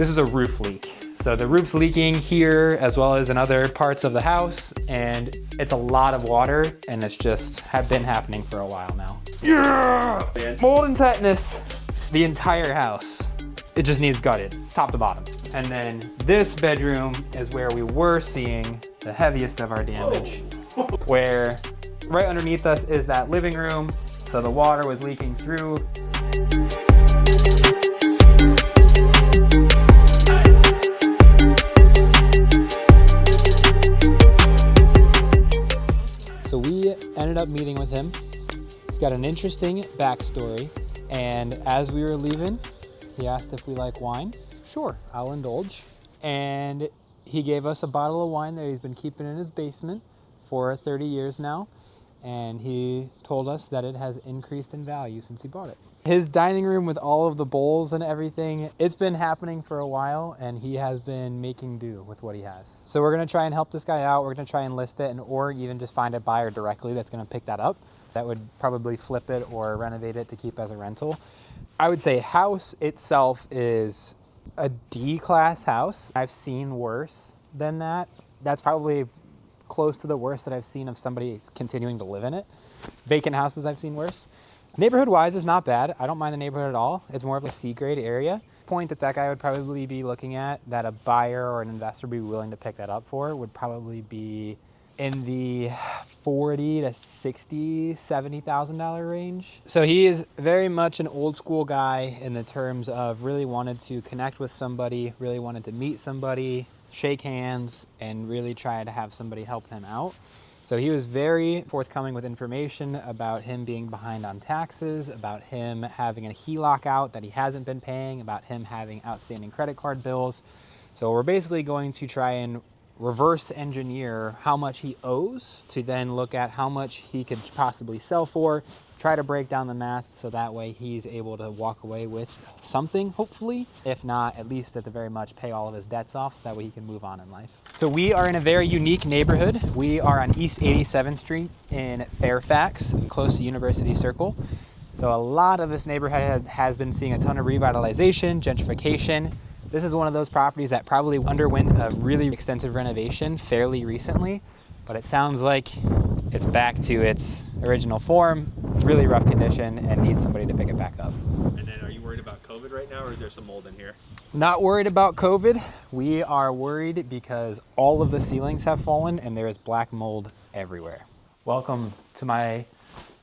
This is a roof leak. So the roof's leaking here as well as in other parts of the house, and it's a lot of water, and it's just been happening for a while now. Yeah! Mold and tetanus. The entire house. It just needs gutted, top to bottom. And then this bedroom is where we were seeing the heaviest of our damage, where right underneath us is that living room. So the water was leaking through. So we ended up meeting with him. He's got an interesting backstory. And as we were leaving, he asked if we like wine. Sure, I'll indulge. And he gave us a bottle of wine that he's been keeping in his basement for 30 years now. And he told us that it has increased in value since he bought it. His dining room with all of the bowls and everything, it's been happening for a while, and he has been making do with what he has. So we're gonna try and help this guy out. We're gonna try and list it, or even just find a buyer directly that's gonna pick that up. That would probably flip it or renovate it to keep as a rental. I would say house itself is a D-class house. I've seen worse than that. That's probably close to the worst that I've seen of somebody continuing to live in it. Vacant houses I've seen worse. Neighborhood-wise is not bad. I don't mind the neighborhood at all. It's more of a C-grade area. Point that guy would probably be looking at, that a buyer or an investor would be willing to pick that up for, would probably be in the $40,000 to $60,000, $70,000 range. So he is very much an old school guy in the terms of really wanted to connect with somebody, really wanted to meet somebody, shake hands, and really try to have somebody help him out. So he was very forthcoming with information about him being behind on taxes, about him having a HELOC out that he hasn't been paying, about him having outstanding credit card bills. So we're basically going to try and reverse engineer how much he owes to then look at how much he could possibly sell for, try to break down the math so that way he's able to walk away with something, hopefully. If not, at least at the very much pay all of his debts off so that way he can move on in life. So we are in a very unique neighborhood. We are on East 87th Street in Fairfax, close to University Circle. So a lot of this neighborhood has been seeing a ton of revitalization, gentrification. This is one of those properties that probably underwent a really extensive renovation fairly recently, but it sounds like it's back to its original form, really rough condition, and needs somebody to pick it back up. And then are you worried about COVID right now, or is there some mold in here? Not worried about COVID. We are worried because all of the ceilings have fallen and there is black mold everywhere. Welcome to my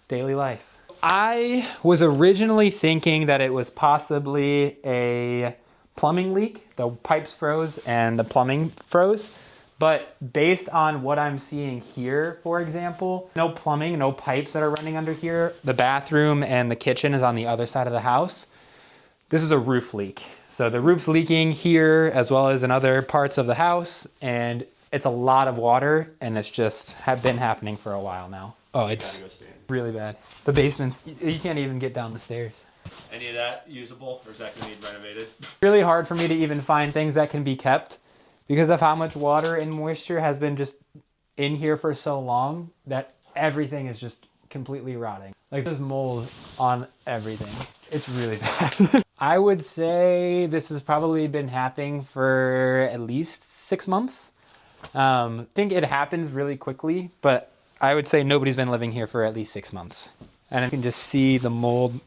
daily life. I was originally thinking that it was possibly a plumbing leak. The pipes froze and the plumbing froze. But based on what I'm seeing here, for example, no plumbing, no pipes that are running under here. The bathroom and the kitchen is on the other side of the house. This is a roof leak. So the roof's leaking here as well as in other parts of the house, and it's a lot of water, and it's just been happening for a while now. Oh, it's really bad. The basement's, you can't even get down the stairs. Any of that usable, or is that going to need renovated? Really hard for me to even find things that can be kept because of how much water and moisture has been just in here for so long that everything is just completely rotting. Like there's mold on everything. It's really bad. I would say this has probably been happening for at least 6 months. I think it happens really quickly, but I would say nobody's been living here for at least 6 months. And you can just see the mold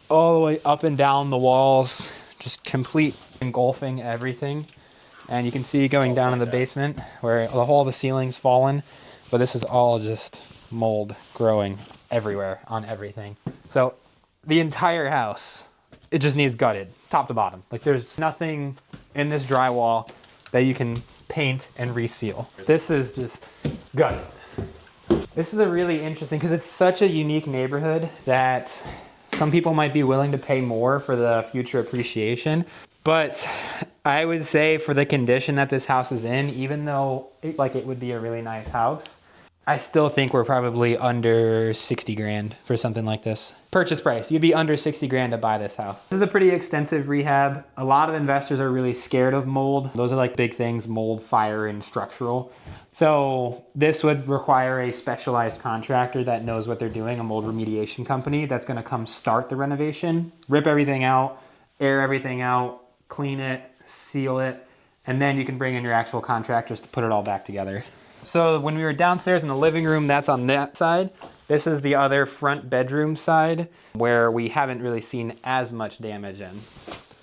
all the way up and down the walls, just complete engulfing everything. And you can see going down in the basement where all the ceiling's fallen, but this is all just mold growing everywhere on everything. So the entire house, it just needs gutted, top to bottom. Like there's nothing in this drywall that you can paint and reseal. This is just gutted. This is a really interesting, because it's such a unique neighborhood that some people might be willing to pay more for the future appreciation. But I would say for the condition that this house is in, even though it would be a really nice house, I still think we're probably under 60 grand for something like this. Purchase price, you'd be under 60 grand to buy this house. This is a pretty extensive rehab. A lot of investors are really scared of mold. Those are like big things, mold, fire, and structural. So this would require a specialized contractor that knows what they're doing, a mold remediation company that's gonna come start the renovation, rip everything out, air everything out, clean it, seal it, and then you can bring in your actual contractors to put it all back together. So when we were downstairs in the living room, that's on that side. This is the other front bedroom side where we haven't really seen as much damage in.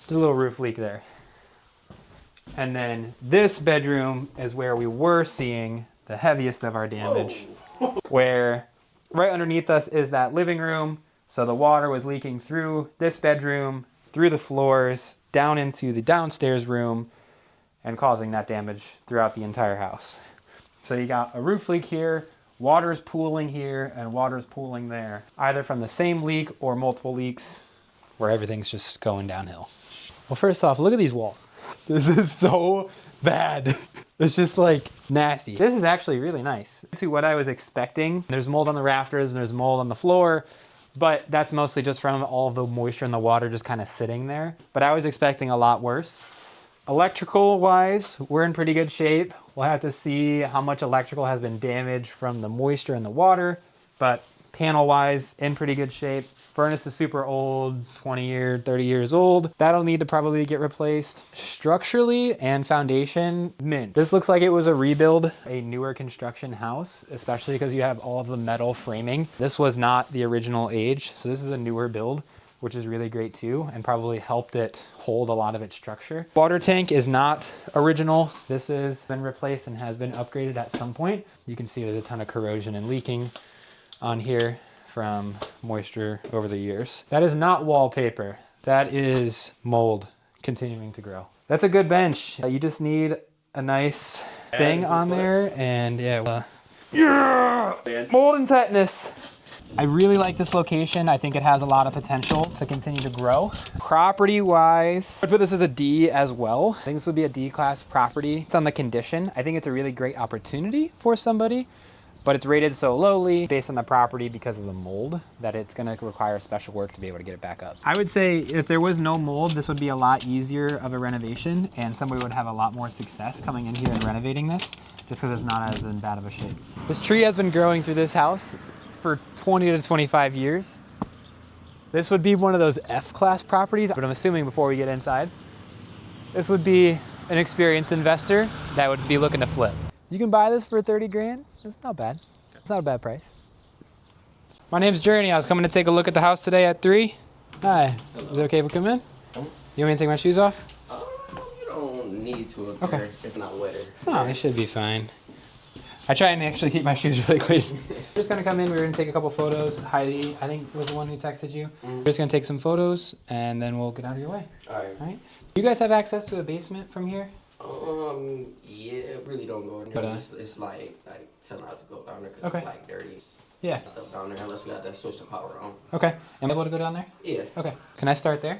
There's a little roof leak there. And then this bedroom is where we were seeing the heaviest of our damage, where right underneath us is that living room. So the water was leaking through this bedroom, through the floors, down into the downstairs room, and causing that damage throughout the entire house. So you got a roof leak here, water is pooling here, and water is pooling there, either from the same leak or multiple leaks, where everything's just going downhill. Well, first off, look at these walls. This is so bad. It's just like nasty. This is actually really nice to what I was expecting. There's mold on the rafters and there's mold on the floor, but that's mostly just from all of the moisture in the water just kind of sitting there. But I was expecting a lot worse. Electrical wise, we're in pretty good shape. We'll have to see how much electrical has been damaged from the moisture in the water, but panel wise, in pretty good shape. Furnace is super old, 30 years old. That'll need to probably get replaced. Structurally and foundation, mint. This looks like it was a rebuild, a newer construction house, especially because you have all of the metal framing. This was not the original age, so this is a newer build, which is really great too, and probably helped it hold a lot of its structure. Water tank is not original. This has been replaced and has been upgraded at some point. You can see there's a ton of corrosion and leaking on here from moisture over the years. That is not wallpaper. That is mold continuing to grow. That's a good bench. You just need a nice thing on there, and yeah, mold and tetanus. I really like this location. I think it has a lot of potential to continue to grow. Property wise, I'd put this as a D as well. I think this would be a D class property. It's on the condition. I think it's a really great opportunity for somebody, but it's rated so lowly based on the property because of the mold that it's gonna require special work to be able to get it back up. I would say if there was no mold, this would be a lot easier of a renovation and somebody would have a lot more success coming in here and renovating this just because it's not as in bad of a shape. This tree has been growing through this house for 20 to 25 years. This would be one of those F-class properties, but I'm assuming before we get inside, this would be an experienced investor that would be looking to flip. You can buy this for 30 grand. It's not bad. It's not a bad price. My name's Journey. I was coming to take a look at the house today at 3. Hi. Hello. Is it okay if we come in? You want me to take my shoes off? You don't need to if okay. It's not wetter. Oh, they should be fine. I try and actually keep my shoes really clean. We're just gonna come in, we're gonna take a couple photos. Heidi, I think, was the one who texted you. We're just gonna take some photos and then we'll get out of your way. All right. You guys have access to a basement from here? Yeah, really don't go in there. It's like tell not to go down there because it's like dirty stuff down there unless we got to switch the power on. Okay. Am I able to go down there? Yeah. Okay. Can I start there?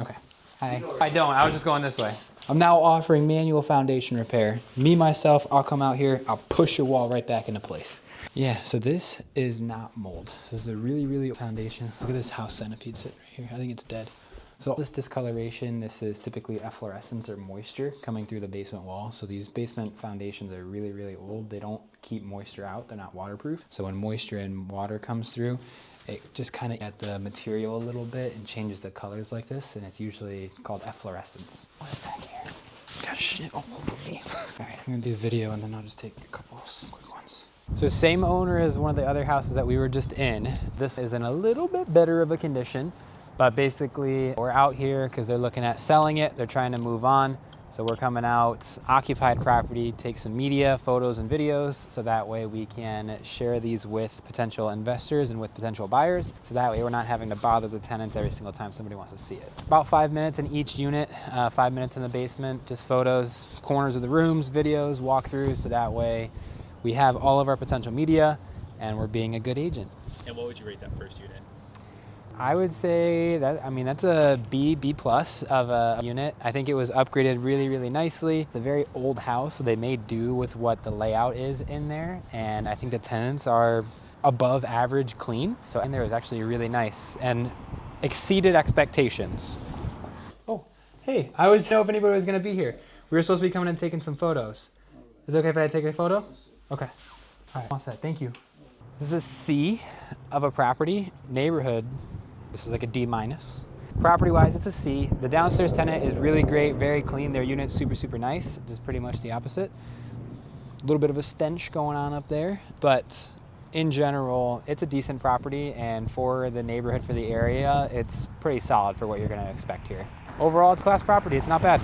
Okay. Hi. I don't. I was just going this way. I'm now offering manual foundation repair. Me, myself, I'll come out here. I'll push your wall right back into place. Yeah, so this is not mold. This is a really, really old foundation. Look at this house centipede sitting right here. I think it's dead. So this discoloration, this is typically efflorescence or moisture coming through the basement wall. So these basement foundations are really, really old. They don't keep moisture out. They're not waterproof. So when moisture and water comes through, it just kind of at the material a little bit and changes the colors like this. And it's usually called efflorescence. What's back here? Got shit all over me. All right, I'm gonna do a video and then I'll just take a couple quick ones. So same owner as one of the other houses that we were just in. This is in a little bit better of a condition. But basically, we're out here because they're looking at selling it. They're trying to move on. So we're coming out, occupied property, take some media, photos and videos, so that way we can share these with potential investors and with potential buyers. So that way we're not having to bother the tenants every single time somebody wants to see it. About 5 minutes in each unit, 5 minutes in the basement, just photos, corners of the rooms, videos, walkthroughs, so that way we have all of our potential media and we're being a good agent. And what would you rate that first unit? I would say that, that's a B plus of a unit. I think it was upgraded really, really nicely. It's a very old house, so they made do with what the layout is in there. And I think the tenants are above average clean. So in there was actually really nice and exceeded expectations. Oh, hey, I was know if anybody was gonna be here. We were supposed to be coming and taking some photos. Is it okay if I take a photo? Okay, all right, all set, thank you. This is a C of a property, neighborhood. This is like a D minus. Property-wise, it's a C. The downstairs tenant is really great, very clean. Their unit's super, super nice. It's pretty much the opposite. A little bit of a stench going on up there, but in general, it's a decent property, and for the neighborhood, for the area, it's pretty solid for what you're gonna expect here. Overall, it's a class property. It's not bad.